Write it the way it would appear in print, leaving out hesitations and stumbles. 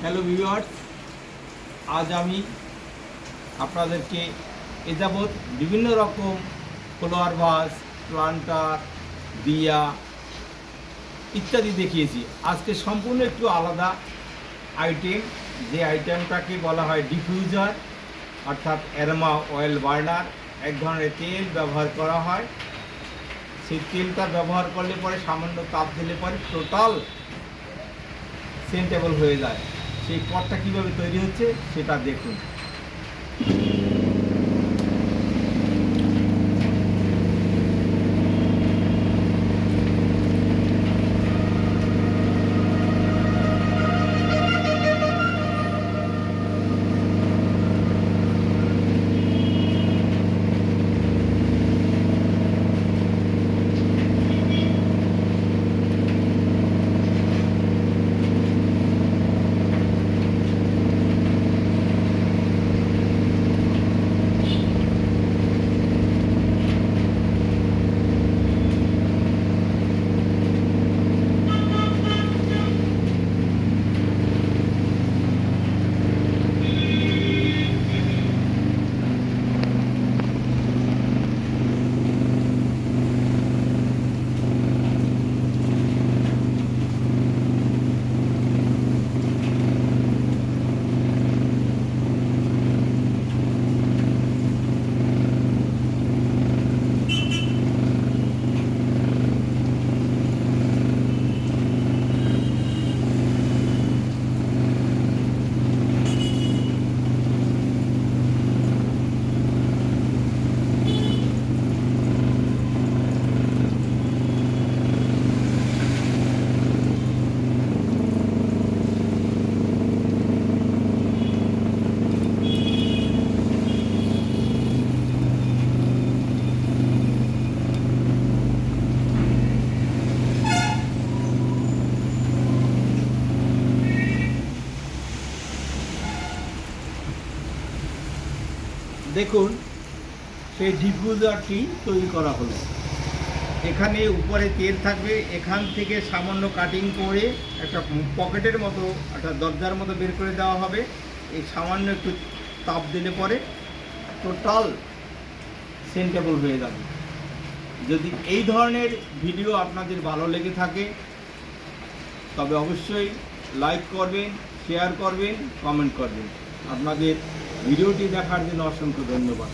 Hello viewers, আজ আমি আপনাদেরকে এ যাবৎ বিভিন্ন রকম ফ্লাওয়ার ভাস, প্লান্টার, দিয়া ইত্যাদি দেখিয়েছি। আজকে সম্পূর্ণ একটু আলাদা আইটেম, যে আইটেমটাকে বলা হয় ডিফিউজার, অর্থাৎ অ্যারোমা অয়েল বার্নার। এক ধরনের তেল ব্যবহার করা হয়। সেই তেলটা ব্যবহার করলে পরে সামান্য তাপ দিলে পরে টোটাল সেন্টেবল হয়ে যায়। সেই পটটা কীভাবে তৈরি হচ্ছে সেটা দেখুন। দেখুন, সেই ডিফিউজারটি তৈরি করা হলো। এখানে উপরে তেল থাকবে, এখান থেকে সামান্য কাটিং করে একটা পকেটের মতো, একটা দরজার মতো বের করে দেওয়া হবে। এই সামান্য একটু তাপ দিলে পরে টোটাল সেন্টেবল হয়ে যাবে। যদি এই ধরনের ভিডিও আপনাদের ভালো লেগে থাকে তবে অবশ্যই লাইক করবেন, শেয়ার করবেন, কমেন্ট করবেন। আপনাদের ভিডিওটি দেখার জন্য অসংখ্য ধন্যবাদ।